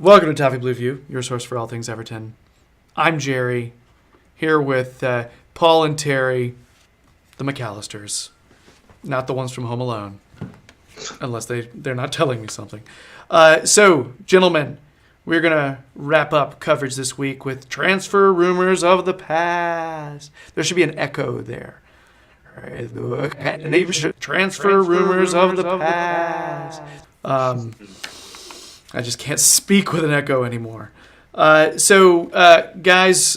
Welcome to Toffee Blue View, your source for all things Everton. I'm Gerry, here with Paul and Terry, the McAllisters. Not the ones from Home Alone, unless they're not telling me something. So, gentlemen, we're going to wrap up coverage this week with transfer rumors of the past. There should be an echo there. Transfer rumors of the past. I just can't speak with an echo anymore. Guys,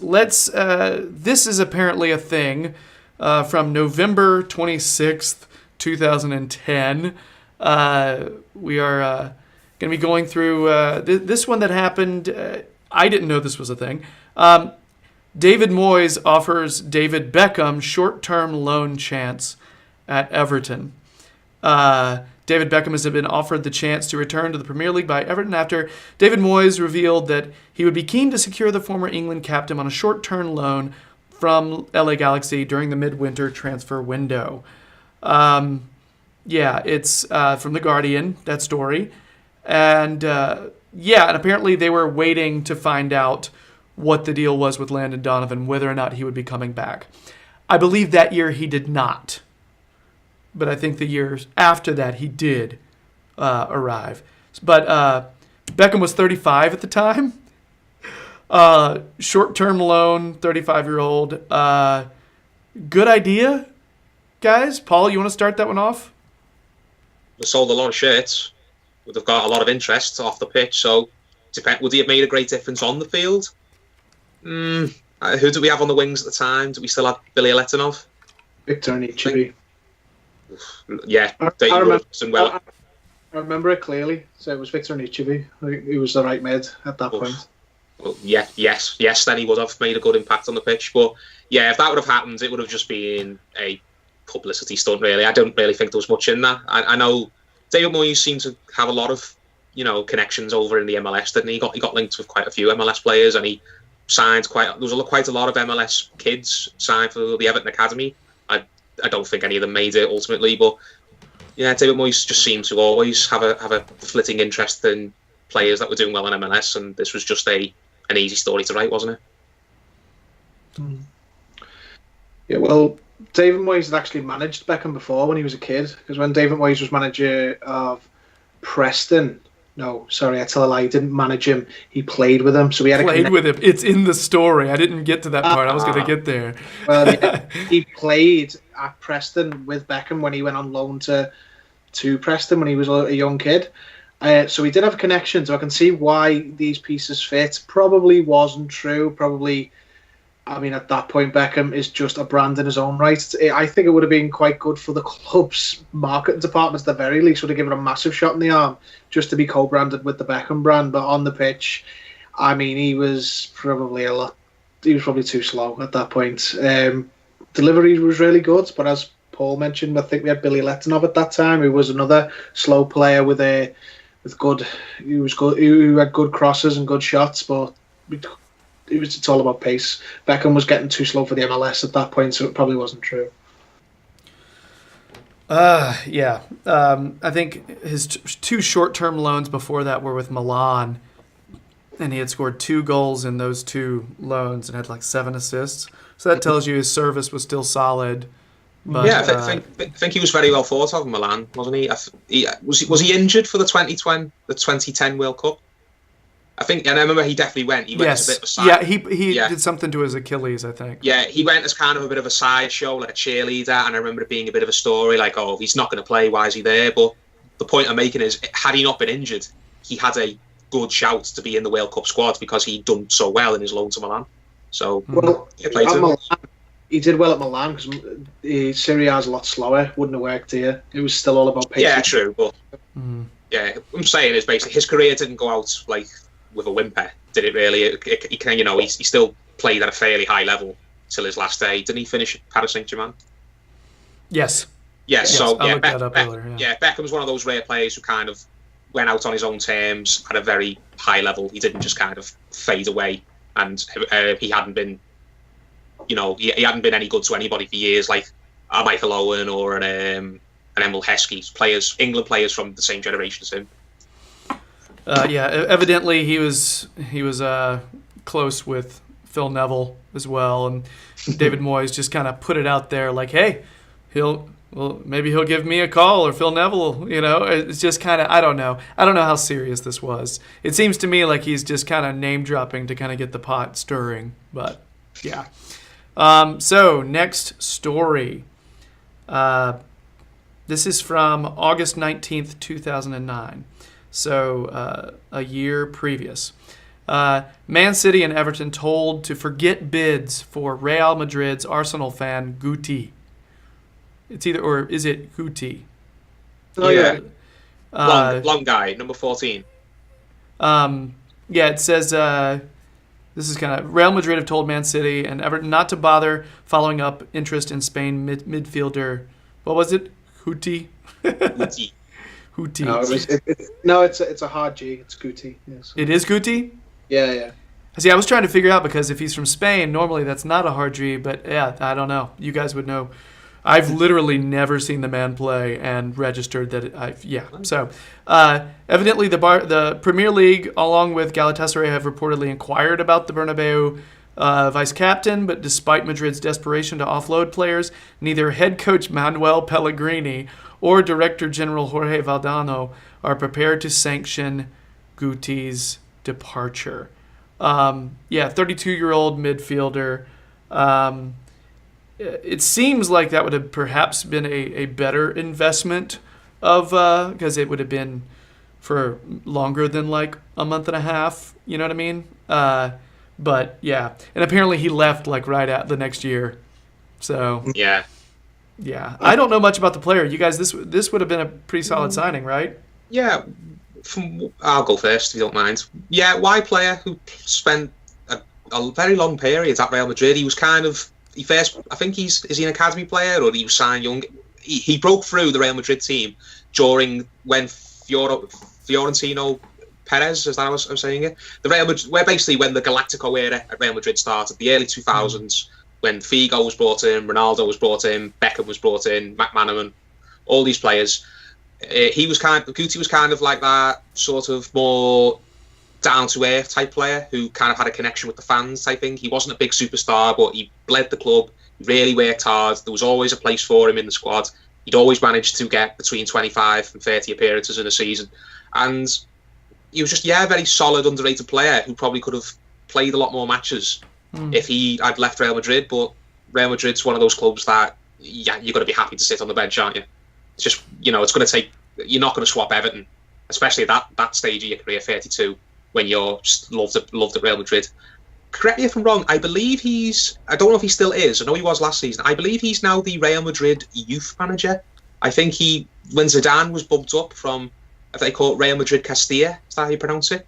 let's. This is apparently a thing from November 26th, 2010. We are going to be going through this one that happened. I didn't know this was a thing. David Moyes offers David Beckham short-term loan chance at Everton. David Beckham has been offered the chance to return to the Premier League by Everton after David Moyes revealed that he would be keen to secure the former England captain on a short-term loan from LA Galaxy during the midwinter transfer window. It's from The Guardian, that story. And apparently they were waiting to find out what the deal was with Landon Donovan, whether or not he would be coming back. I believe that year he did not. But I think the years after that, he did arrive. But Beckham was 35 at the time. Short-term loan, 35-year-old. Good idea, guys. Paul, you want to start that one off? We sold a lot of shirts. Would have got a lot of interest off the pitch. So, would he have made a great difference on the field? Who do we have on the wings at the time? Do we still have Billy Letonov? Victor Anichebe. Yeah, I remember it clearly. So it was Victor Anichebe. He was the right mid at that point. Well, yes. Then he would have made a good impact on the pitch. But yeah, if that would have happened, it would have just been a publicity stunt. Really, I don't really think there was much in that. I know David Moyes seemed to have a lot of connections over in the MLS. Didn't he? He got linked with quite a few MLS players, and he signed quite a lot of MLS kids signed for the Everton Academy. I don't think any of them made it ultimately, but yeah, David Moyes just seemed to always have a flitting interest in players that were doing well in MLS, and this was just an easy story to write, wasn't it? Yeah, well, David Moyes had actually managed Beckham before when he was a kid, because when David Moyes was manager of Preston. No, sorry, I tell a lie. He didn't manage him. He played with him. So he had with him. It's in the story. I didn't get to that part. I was going to get there. Well, yeah, he played at Preston with Beckham when he went on loan to Preston when he was a young kid. So he did have a connection. So I can see why these pieces fit. Probably wasn't true. Probably, I mean, at that point, Beckham is just a brand in his own right. I think it would have been quite good for the club's marketing departments at the very least. Would have given a massive shot in the arm just to be co-branded with the Beckham brand. But on the pitch, I mean, he was probably too slow at that point. Delivery was really good, but as Paul mentioned, I think we had Billy Letonov at that time, who was another slow player who had good crosses and good shots, but it's all about pace. Beckham was getting too slow for the MLS at that point, so it probably wasn't true. I think his two short-term loans before that were with Milan, and he had scored 2 goals in those 2 loans and had like 7 assists. So that tells you his service was still solid. But, yeah, I think he was very well thought of in Milan, wasn't he? Was he injured for the 2010 World Cup? I think, and I remember he definitely went. He went as a bit of a side. Yeah, he did something to his Achilles, I think. Yeah, he went as kind of a bit of a sideshow, like a cheerleader, and I remember it being a bit of a story, like, oh, he's not going to play, why is he there? But the point I'm making is, had he not been injured, he had a good shout to be in the World Cup squad because he'd done so well in his loan to Milan. So, he did well at Milan because Serie A is a lot slower. Wouldn't have worked here. It was still all about pace. Yeah, true. But yeah, what I'm saying is basically his career didn't go out like with a whimper, did it? Really? He still played at a fairly high level till his last day. Didn't he finish at Paris Saint-Germain? Yes. Yes. So I looked that up earlier. Yeah, Beckham's one of those rare players who kind of went out on his own terms at a very high level. He didn't just kind of fade away, and he hadn't been. He hadn't been any good to anybody for years, like a Michael Owen or an Emil Heskey, England players from the same generation as him. Evidently he was close with Phil Neville as well, and David Moyes just kind of put it out there like, hey, maybe he'll give me a call, or Phil Neville, It's just kind of, I don't know how serious this was. It seems to me like he's just kind of name dropping to kind of get the pot stirring, but yeah. So next story. This is from August 19th, 2009. So a year previous. Man City and Everton told to forget bids for Real Madrid's Arsenal fan Guti. It's either, or is it Guti? Oh, yeah. Long guy, number 14. It says, this is kind of, Real Madrid have told Man City and Everton not to bother following up interest in Spain midfielder. What was it? Guti? Guti. Guti. No, it's a hard G. It's Guti. Yes. It is Guti? Yeah. See, I was trying to figure out, because if he's from Spain, normally that's not a hard G, but yeah, I don't know. You guys would know. I've literally never seen the man play and registered that So, evidently the Premier League, along with Galatasaray, have reportedly inquired about the Bernabeu vice captain, but despite Madrid's desperation to offload players, neither head coach Manuel Pellegrini or Director General Jorge Valdano are prepared to sanction Guti's departure. 32-year-old midfielder. It seems like that would have perhaps been a better investment because it would have been for longer than like a month and a half. You know what I mean? But yeah, and apparently he left like right at the next year. So yeah. I don't know much about the player. You guys, this would have been a pretty solid signing, right? Yeah. I'll go first if you don't mind. Yeah, wide player who spent a very long period at Real Madrid. He was kind of I think is he an academy player, or he was signed young? He broke through the Real Madrid team during when Fiorentino Perez, is that how I'm saying it? The Real Madrid, where basically when the Galactico era at Real Madrid started, the early 2000s, when Figo was brought in, Ronaldo was brought in, Beckham was brought in, McManaman, all these players. Guti was kind of like that sort of more down to earth type player who kind of had a connection with the fans. I think he wasn't a big superstar, but he bled the club. He really worked hard. There was always a place for him in the squad. He'd always managed to get between 25 and 30 appearances in a season, and he was just a very solid, underrated player who probably could have played a lot more matches if he had left Real Madrid. But Real Madrid's one of those clubs that you're going to be happy to sit on the bench, aren't you? It's just, it's going to take. You're not going to swap Everton, especially at that stage of your career, 32. When you're just loved at Real Madrid. Correct me if I'm wrong, I believe I don't know if he still is, I know he was last season, I believe he's now the Real Madrid youth manager. I think when Zidane was bumped up from, if they call it Real Madrid Castilla, is that how you pronounce it?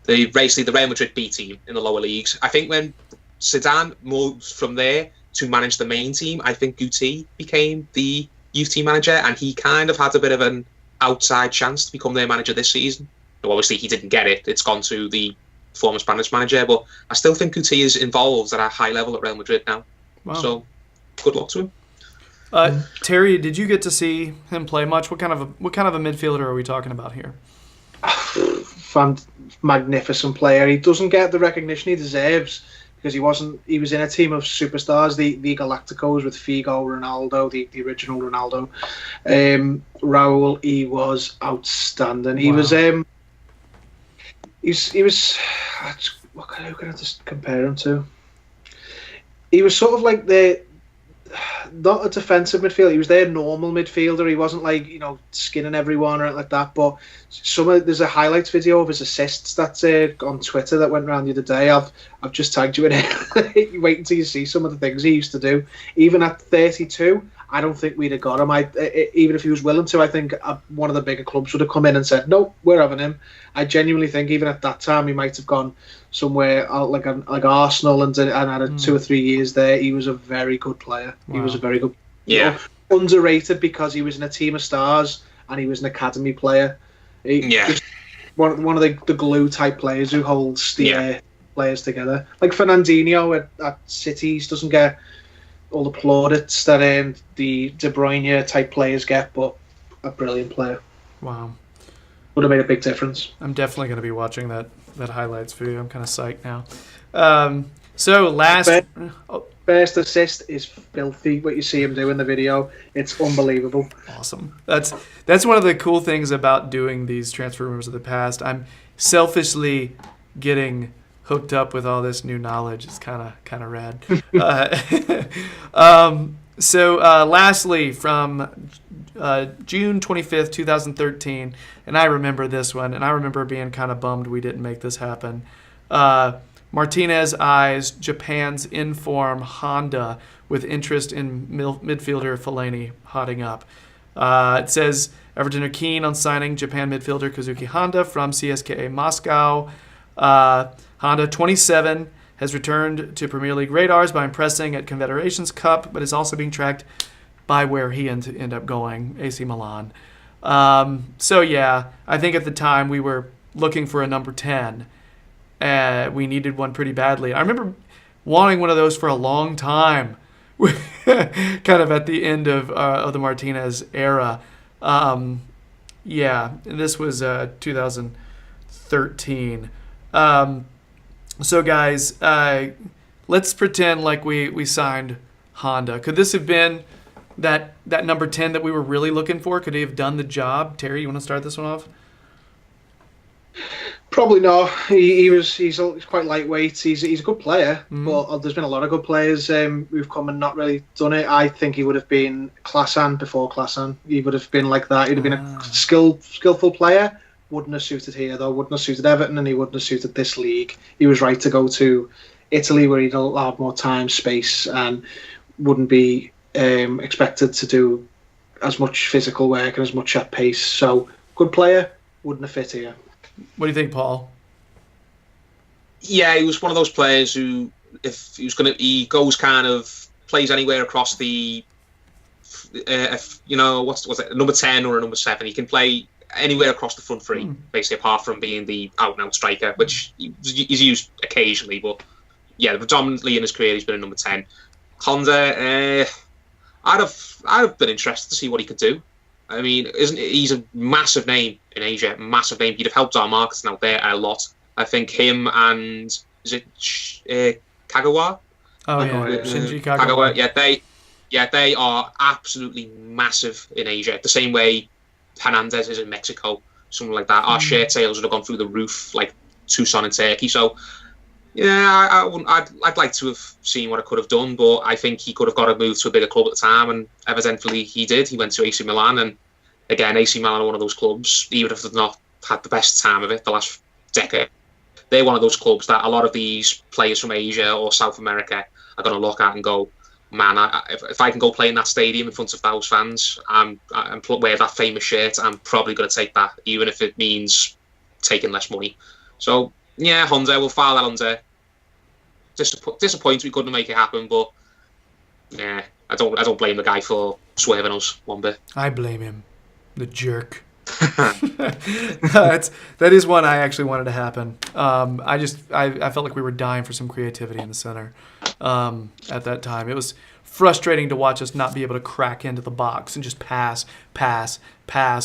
Basically the Real Madrid B team in the lower leagues. I think when Zidane moved from there to manage the main team, I think Guti became the youth team manager, and he kind of had a bit of an outside chance to become their manager this season. Obviously, he didn't get it. It's gone to the former Spanish manager, but I still think Guti is involved at a high level at Real Madrid now. Wow. So, good luck to him. Terry, did you get to see him play much? What kind of a midfielder are we talking about here? Magnificent player. He doesn't get the recognition he deserves because he was in a team of superstars, the Galacticos with Figo, Ronaldo, the original Ronaldo. Raul, he was outstanding. Wow. He was who can I just compare him to? He was sort of like not a defensive midfielder. He was their normal midfielder. He wasn't like skinning everyone or anything like that. But there's a highlights video of his assists that's on Twitter that went around the other day. I've just tagged you in it. You wait until you see some of the things he used to do. Even at 32, I don't think we'd have got him. Even if he was willing to, I think one of the bigger clubs would have come in and said, "No, we're having him." I genuinely think even at that time he might have gone somewhere like Arsenal and had 2 or 3 years there. He was a very good player. Wow. He was a very good, underrated because he was in a team of stars and he was an academy player. One of the glue type players who holds the players together. Like Fernandinho at Cities doesn't get all the plaudits that the De Bruyne type players get, but a brilliant player. Wow. would have made a big difference. I'm definitely going to be watching that highlights video. I'm kind of psyched now. So last... First assist is filthy. What you see him do in the video, it's unbelievable. Awesome. That's one of the cool things about doing these transfer rumors of the past. I'm selfishly getting hooked up with all this new knowledge. It's kind of rad. So lastly, from June 25th, 2013, and I remember this one, and I remember being kind of bummed we didn't make this happen. Martinez eyes Japan's in-form Honda with interest in midfielder Fellaini hotting up. It says Everton are keen on signing Japan midfielder Kazuki Honda from CSKA Moscow. Honda, 27, has returned to Premier League radars by impressing at Confederations Cup, but is also being tracked by where he end up going, AC Milan. So yeah, I think at the time we were looking for a number 10. We needed one pretty badly. I remember wanting one of those for a long time, kind of at the end of the Martinez era. Yeah, this was 2013. So guys, let's pretend like we signed Honda. Could this have been that number 10 that we were really looking for? Could he have done the job? Terry, you want to start this one off? Probably not. He's quite lightweight. He's a good player, but there's been a lot of good players who've come and not really done it. I think he would have been Klassen before Klassen. He would have been like that. He'd have been a skillful player. Wouldn't have suited here though. Wouldn't have suited Everton, and he wouldn't have suited this league. He was right to go to Italy, where he'd have more time, space, and wouldn't be expected to do as much physical work and as much at pace. So, good player, wouldn't have fit here. What do you think, Paul? Yeah, he was one of those players who, if he goes kind of plays anywhere across the, what's it, number 10 or a number 7. He can play anywhere across the front three, basically, apart from being the out-and-out striker, which he's used occasionally. But yeah, predominantly in his career, he's been a number 10. Honda, I'd have been interested to see what he could do. I mean, he's a massive name in Asia, massive name. He'd have helped our marketing out there a lot. I think him and is it Kagawa? Oh yeah, Shinji Kagawa. They are absolutely massive in Asia. The same way Hernandez is in Mexico, something like that. Our share sales would have gone through the roof, like Tucson in Turkey. So yeah, I'd like to have seen what I could have done, but I think he could have got a move to a bigger club at the time, and evidently he did. He went to AC Milan, and again, AC Milan are one of those clubs, even if they've not had the best time of it the last decade, they're one of those clubs that a lot of these players from Asia or South America are going to look at and go, man, if I can go play in that stadium in front of those fans and wear that famous shirt, I'm probably going to take that, even if it means taking less money. So yeah, Honda, we'll file that under. Disappointed we couldn't make it happen, but yeah, I don't blame the guy for swerving us one bit. I blame him, the jerk. That is one I actually wanted to happen. I felt like we were dying for some creativity in the center at that time. It was frustrating to watch us not be able to crack into the box and just pass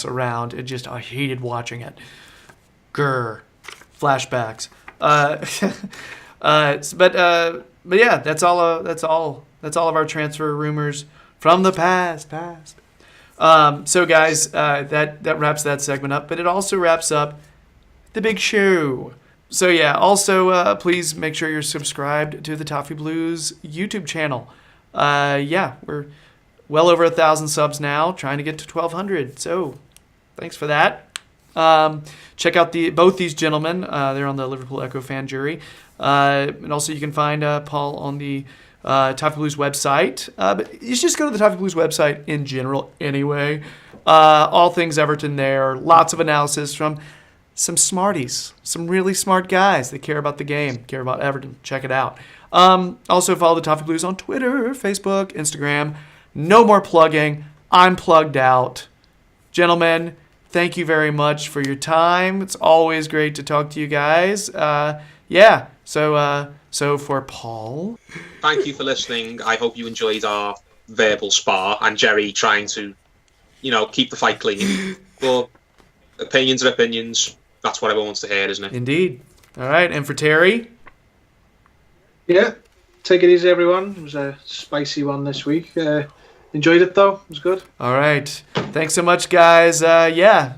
around. I hated watching it. Grr. Flashbacks. But yeah, that's all of our transfer rumors from the past. So guys, that wraps that segment up, but it also wraps up the big show. So yeah, also please make sure you're subscribed to the Toffee Blues YouTube channel. Yeah, we're well over 1,000 subs now, trying to get to 1,200. So thanks for that. Check out both these gentlemen. They're on the Liverpool Echo fan jury. And also you can find Paul on the Toffee Blues website. But you should just go to the Toffee Blues website in general anyway. All things Everton there. Lots of analysis from some smarties. Some really smart guys that care about the game, care about Everton. Check it out. Also follow the Toffee Blues on Twitter, Facebook, Instagram. No more plugging. I'm plugged out. Gentlemen, thank you very much for your time. It's always great to talk to you guys. Yeah, so for Paul. Thank you for listening. I hope you enjoyed our verbal spar and Gerry trying to, keep the fight clean. But opinions are opinions. That's what everyone wants to hear, isn't it? Indeed. All right, and for Terry? Yeah, take it easy, everyone. It was a spicy one this week. Enjoyed it, though. It was good. All right. Thanks so much, guys.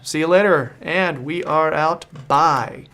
See you later. And we are out. Bye.